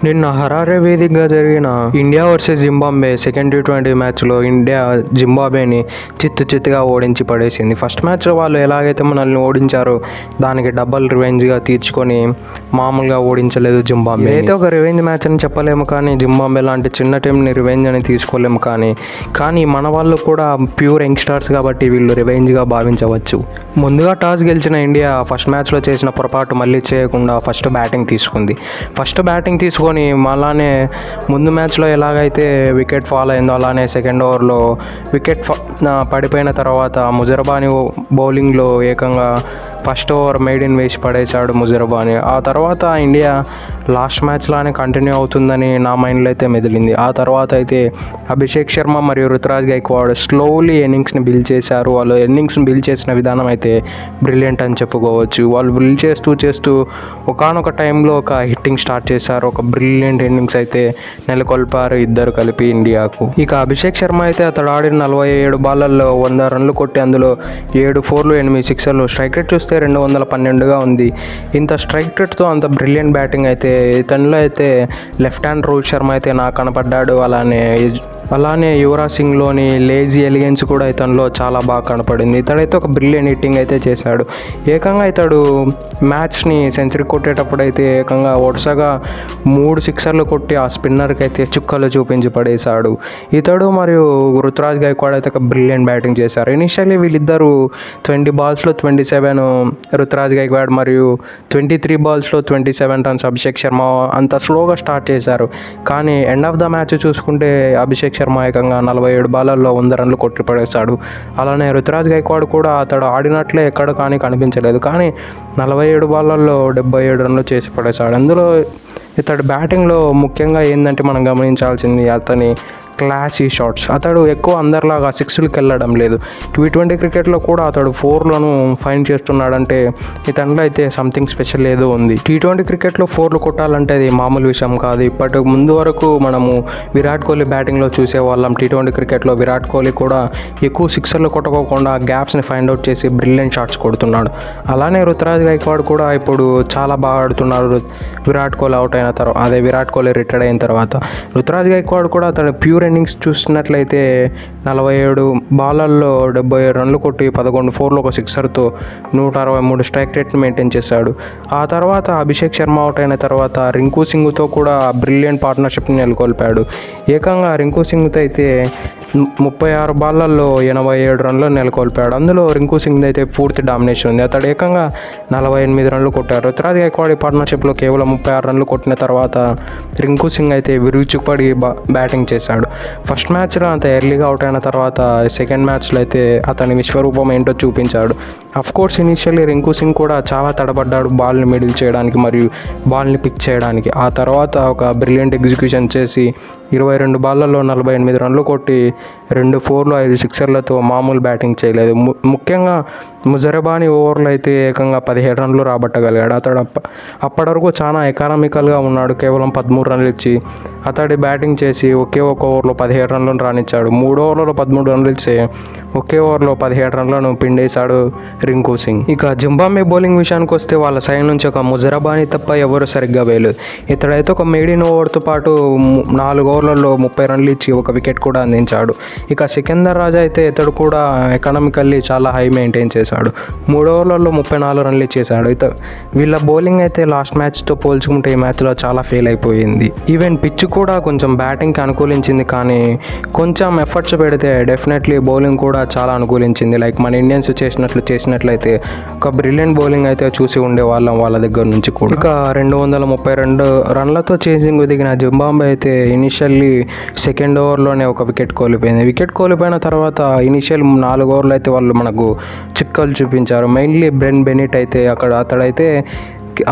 నిన్న హరారే వేదికగా జరిగిన India versus Zimbabwe second T20 మ్యాచ్లో ఇండియా జింబాబ్వేని చిత్తుగా ఓడించి పడేసింది. ఫస్ట్ మ్యాచ్లో వాళ్ళు ఎలాగైతే మనల్ని ఓడించారో దానికి డబల్ రివెంజ్గా తీర్చుకొని మామూలుగా ఓడించలేదు జింబాబ్వే. అయితే ఒక రివెంజ్ మ్యాచ్ అని చెప్పలేము, కానీ జింబాబ్వే లాంటి చిన్న టీంని రివెంజ్ అని తీసుకోలేము. కానీ మన వాళ్ళు కూడా ప్యూర్ యంగ్స్టర్స్ కాబట్టి వీళ్ళు రివెంజ్గా భావించవచ్చు. ముందుగా టాస్ గెలిచిన ఇండియా ఫస్ట్ మ్యాచ్లో చేసిన పొరపాటు మళ్ళీ చేయకుండా ఫస్ట్ బ్యాటింగ్ తీసుకొని అలానే ముందు మ్యాచ్లో ఎలాగైతే వికెట్ ఫాల్ అయిందో అలానే సెకండ్ ఓవర్లో వికెట్ పడిపోయిన తర్వాత ముజరబాని బౌలింగ్లో ఏకంగా ఫస్ట్ ఓవర్ మెయిడిన్ వేసి పడేశాడు ముజరబాని. ఆ తర్వాత ఇండియా లాస్ట్ మ్యాచ్ లానే కంటిన్యూ అవుతుందని నా మైండ్లో అయితే మెదిలింది. ఆ తర్వాత అయితే అభిషేక్ శర్మ మరియు రుతురాజ్ గైక్వాడ్ స్లోలీ ఇన్నింగ్స్ని బిల్డ్ చేశారు. వాళ్ళు ఇన్నింగ్స్ని బిల్డ్ చేసిన విధానం అయితే బ్రిలియంట్ అని చెప్పుకోవచ్చు. వాళ్ళు బిల్డ్ చేస్తూ ఒకానొక టైంలో ఒక హిట్టింగ్ స్టార్ట్ చేశారు. ఒక బ్రిలియంట్ ఇన్నింగ్స్ అయితే నెలకొల్పారు ఇద్దరు కలిపి ఇండియాకు. ఇక అభిషేక్ శర్మ అయితే అతడు ఆడిన 47 బాళ్ళల్లో 100 రన్లు కొట్టి అందులో 7 4లు 8 6లు, స్ట్రైక్ రేట్ చూస్తే 212గా ఉంది. ఇంత స్ట్రైక్ రేట్తో అంత బ్రిలియంట్ బ్యాటింగ్ అయితే ఇతనిలో అయితే లెఫ్ట్ హ్యాండ్ రోహిత్ శర్మ అయితే నాకు కనపడ్డాడు. అలానే యువరాజ్ సింగ్లోని లేజీ ఎలిగెన్స్ కూడా ఇతనిలో చాలా బాగా కనపడింది. ఇతడైతే ఒక బ్రిలియంట్ హిట్టింగ్ అయితే చేశాడు. ఏకంగా ఇతడు మ్యాచ్ని సెంచరీ కొట్టేటప్పుడు అయితే ఏకంగా వరుసగా 3 సిక్సర్లు కొట్టి ఆ స్పిన్నర్కి అయితే చుక్కలు చూపించి పడేశాడు. ఇతడు మరియు రుతురాజ్ గైక్వాడ్ అయితే ఒక బ్రిలియంట్ బ్యాటింగ్ చేశారు. ఇనిషియల్లీ వీళ్ళిద్దరూ 20 బాల్స్లో 27 రుతురాజ్ గైక్వాడ్ మరియు 23 బాల్స్లో 27 రన్స్ అభిషేక్ శర్మ అంత స్లోగా స్టార్ట్ చేశారు. కానీ ఎండ్ ఆఫ్ ద మ్యాచ్ చూసుకుంటే అభిషేక్ శర్మ ఏకంగా 47 బాలల్లో 100 రన్లు కొట్టి పడేశాడు. అలానే రుతురాజ్ గైక్వాడ్ కూడా అతడు ఆడినట్లే ఎక్కడ కానీ కనిపించలేదు, కానీ 47 బాలల్లో 77 రన్లు చేసి పడేశాడు. అందులో ఇతడు బ్యాటింగ్లో ముఖ్యంగా ఏంటంటే మనం గమనించాల్సింది అతని క్లాసీ షాట్స్. అతడు ఎక్కువ అందరిలాగా 6లకు వెళ్ళడం లేదు. T20 క్రికెట్లో కూడా అతడు 4లను ఫైండ్ చేస్తున్నాడంటే ఇతనిలో అయితే సంథింగ్ స్పెషల్ ఏదో ఉంది. T20 క్రికెట్లో 4లు కొట్టాలంటే అది మామూలు విషయం కాదు. ఇప్పటి ముందు వరకు మనము విరాట్ కోహ్లీ బ్యాటింగ్లో చూసేవాళ్ళం. T20 క్రికెట్లో విరాట్ కోహ్లీ కూడా ఎక్కువ 6లు కొట్టుకోకుండా గ్యాప్స్ని ఫైండ్ అవుట్ చేసి బ్రిలియంట్ షాట్స్ కొడుతున్నాడు. అలానే రుతురాజ్ గైక్వాడ్ కూడా ఇప్పుడు చాలా బాగా ఆడుతున్నారు. విరాట్ కోహ్లీ అవుట్ అయిన తర్వాత, విరాట్ కోహ్లీ రిటైర్డ్ అయిన తర్వాత రుతురాజ్ గైక్వాడ్ కూడా అతడు ప్యూర్ ఇన్నింగ్స్ చూసినట్లయితే 47 బాలల్లో 77 రన్లు కొట్టి 11 4లు ఒక సిక్సర్తో 163 స్ట్రైక్ రేట్ని మెయింటైన్ చేశాడు. ఆ తర్వాత అభిషేక్ శర్మ అవుట్ అయిన తర్వాత రింకు సింగ్తో కూడా బ్రిలియంట్ పార్ట్నర్షిప్ని నెలకొల్పాడు. ఏకంగా రింకు సింగ్తో అయితే 36 బాళ్ళల్లో 87 రన్లు నెలకొల్పాడు. అందులో రింకు సింగ్ అయితే పూర్తి డామినేషన్ ఉంది. అతడు ఏకంగా 48 రన్లు కొట్టారు. రుతురాజ్ గైక్వాడ్ పార్ట్నర్షిప్లో కేవలం 36 రన్లు కొట్టిన తర్వాత రింకు సింగ్ అయితే విరుచుకుపడి బ్యాటింగ్ చేశాడు. ఫస్ట్ మ్యాచ్లో అంత ఎర్లీగా అవుట్ అయిన తర్వాత సెకండ్ మ్యాచ్లో అయితే అతని విశ్వరూపం ఏంటో చూపించాడు. అఫ్కోర్స్ ఇనిషియల్లీ రింకు సింగ్ కూడా చాలా తడబడ్డాడు బాల్ని మిడిల్ చేయడానికి మరియు బాల్ని పిక్ చేయడానికి. ఆ తర్వాత ఒక బ్రిలియంట్ ఎగ్జిక్యూషన్ చేసి 22 బాళ్ళల్లో 48 రన్లు కొట్టి 2 4లు 5 సిక్సర్లతో మామూలు బ్యాటింగ్ చేయలేదు. ముఖ్యంగా ముజరబాని ఓవర్లో అయితే ఏకంగా 17 రన్లు రాబట్టగలిగాడు. అతడు అప్పటి వరకు చాలా ఎకానమికల్గా ఉన్నాడు. కేవలం 13 రన్లు ఇచ్చి అతడి బ్యాటింగ్ చేసి ఒకే ఒక ఓవర్లో 17 రన్లను రాణించాడు. 3 ఓవర్లలో 13 రన్లు ఇచ్చి ఒకే ఓవర్లో 17 రన్లను పిండేశాడు రింకు సింగ్. ఇక జింబాబ్వే బౌలింగ్ విషయానికి వస్తే వాళ్ళ సైడ్ నుంచి ఒక ముజరబాని తప్ప ఎవరు సరిగ్గా వేయలేదు. ఇతడైతే ఒక మెయిడిన్ ఓవర్తో పాటు 4 ఓవర్లలో 30 రన్లు ఇచ్చి ఒక వికెట్ కూడా అందించాడు. ఇక సికందర్ రాజా అయితే ఇతడు కూడా ఎకనామికల్లీ చాలా హై మెయింటైన్ చేశాడు. 3 ఓవర్లలో 34 రన్లు ఇచ్చేశాడు. వీళ్ళ బౌలింగ్ అయితే లాస్ట్ మ్యాచ్తో పోల్చుకుంటే ఈ మ్యాచ్లో చాలా ఫెయిల్ అయిపోయింది. ఈవెన్ పిచ్ కూడా కొంచెం బ్యాటింగ్కి అనుకూలించింది, కానీ కొంచెం ఎఫర్ట్స్ పెడితే డెఫినెట్లీ బౌలింగ్ కూడా చాలా అనుకూలించింది. లైక్ మన ఇండియన్స్ చేసినట్లయితే ఒక బ్రిలియంట్ బౌలింగ్ అయితే చూసి ఉండేవాళ్ళం వాళ్ళ దగ్గర నుంచి కూడా. ఇక 232 రన్లతో చేసింగ్ దిగిన జింబాబ్వే అయితే ఇనిషియల్లీ సెకండ్ ఓవర్లోనే ఒక వికెట్ కోల్పోయింది. వికెట్ కోల్పోయిన తర్వాత ఇనిషియల్ 4 ఓవర్లు అయితే వాళ్ళు మనకు చిక్కలు చూపించారు. మెయిన్లీ బ్రెన్ బెనిట్ అయితే అతడైతే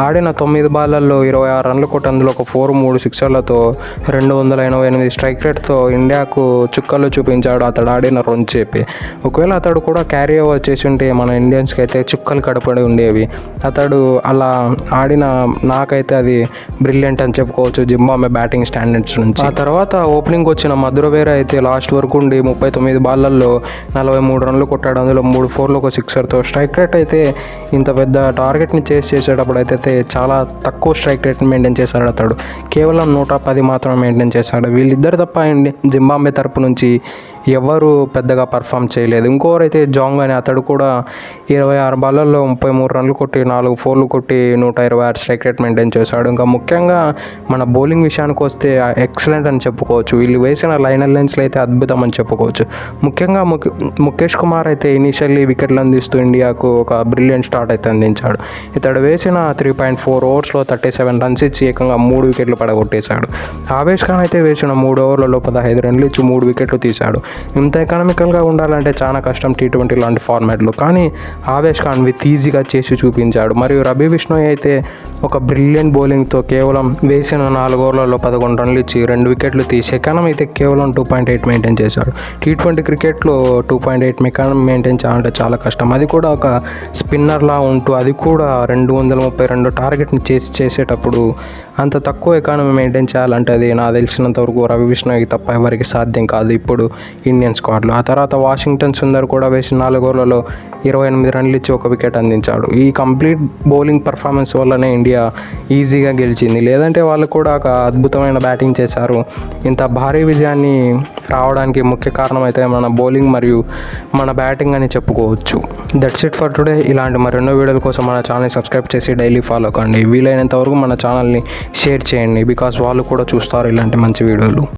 ఆడిన 9 బాళ్ళల్లో 26 రన్లు కొట్టి అందులో ఒక 4 3 సిక్సర్లతో 288 స్ట్రైక్ రేట్తో ఇండియాకు చుక్కలు చూపించాడు అతడు ఆడిన రొంచేపి. ఒకవేళ అతడు కూడా క్యారీ ఓవర్ చేసి ఉంటే మన ఇండియన్స్కి అయితే చుక్కలు కడపడి ఉండేవి. అతడు అలా ఆడిన నాకైతే అది బ్రిలియంట్ అని చెప్పుకోవచ్చు జింబాబ్వే బ్యాటింగ్ స్టాండర్డ్స్ నుంచి. ఆ తర్వాత ఓపెనింగ్ వచ్చిన మధురవేర అయితే లాస్ట్ వరకు ఉండి 39 బాళ్ళల్లో 43 రన్లు కొట్టాడు. అందులో 3 4లు ఒక సిక్సర్తో స్ట్రైక్ రేట్ అయితే ఇంత పెద్ద టార్గెట్ని చేసేటప్పుడు చూసుకున్నట్లయితే చాలా తక్కువ స్ట్రైక్ రేట్ మెయింటైన్ చేశాడు అతడు. కేవలం 110 మాత్రమే మెయింటైన్ చేశాడు. వీళ్ళిద్దరు తప్ప జింబాబ్వే తరపు నుంచి ఎవరు పెద్దగా పర్ఫామ్ చేయలేదు. ఇంకోరైతే జాంగ్ అని అతడు కూడా 26 బాళ్ళల్లో 33 రన్లు కొట్టి 4 ఫోర్లు కొట్టి 126 స్ట్రైక్ రేట్ మెయింటైన్ చేశాడు. ఇంకా ముఖ్యంగా మన బౌలింగ్ విషయానికి వస్తే ఎక్సలెంట్ అని చెప్పుకోవచ్చు. వీళ్ళు వేసిన లైనర్ లెన్స్లు అయితే అద్భుతం అని చెప్పుకోవచ్చు. ముఖ్యంగా ముఖేష్ కుమార్ అయితే ఇనీషియల్లీ వికెట్లు అందిస్తూ ఇండియాకు ఒక బ్రిలియంట్ స్టార్ట్ అయితే అందించాడు. ఇతడు వేసిన 3.4 ఓవర్స్లో 37 రన్స్ ఇచ్చి ఏకంగా 3 వికెట్లు పడగొట్టేశాడు. ఆవేష్ ఖాన్ అయితే వేసిన 3 ఓవర్లలో 15 రన్లు ఇచ్చి 3 వికెట్లు తీశాడు. ఇంత ఎకనామికల్గా ఉండాలంటే చాలా కష్టం T20 లాంటి ఫార్మాట్లో, కానీ ఆవేష్ ఖాన్ విత్ ఈజీగా చేసి చూపించాడు. మరియు రవి బిష్ణోయ్ అయితే ఒక బ్రిలియంట్ బౌలింగ్తో కేవలం వేసిన 4 ఓవర్లలో 11 రన్లు ఇచ్చి 2 వికెట్లు తీసి ఎకానమీ అయితే కేవలం 2.8 మెయింటైన్ చేశాడు. T20 క్రికెట్లో 2.8 ఎకానమీ మెయింటైన్ చేయాలంటే చాలా కష్టం. అది కూడా ఒక స్పిన్నర్లా ఉంటూ, అది కూడా 232 టార్గెట్ని చేసేటప్పుడు అంత తక్కువ ఎకానమీ మెయింటైన్ చేయాలంటే అది నాకు తెలిసినంత వరకు రవి బిష్ణోయ్కి తప్ప ఎవరికి సాధ్యం కాదు ఇప్పుడు ఇండియన్ స్క్వాడ్లో. ఆ తర్వాత వాషింగ్టన్ సుందర్ కూడా వేసిన 4 ఓవర్లలో 28 రన్లు ఇచ్చి 1 వికెట్ అందించాడు. ఈ కంప్లీట్ బౌలింగ్ పర్ఫార్మెన్స్ వల్లనే ఇండియా ఈజీగా గెలిచింది. లేదంటే వాళ్ళు కూడా ఒక అద్భుతమైన బ్యాటింగ్ చేశారు. ఇంత భారీ విజయాన్ని రావడానికి ముఖ్య కారణం అయితే మన బౌలింగ్ మరియు మన బ్యాటింగ్ అని చెప్పుకోవచ్చు. That's it for today. ఇలాంటి మరెన్నో వీడియోల కోసం మన ఛానల్ని సబ్స్క్రైబ్ చేసి డైలీ ఫాలో కండి. వీలైనంత వరకు మన ఛానల్ని షేర్ చేయండి, బికాస్ వాళ్ళు కూడా చూస్తారు ఇలాంటి మంచి వీడియోలు.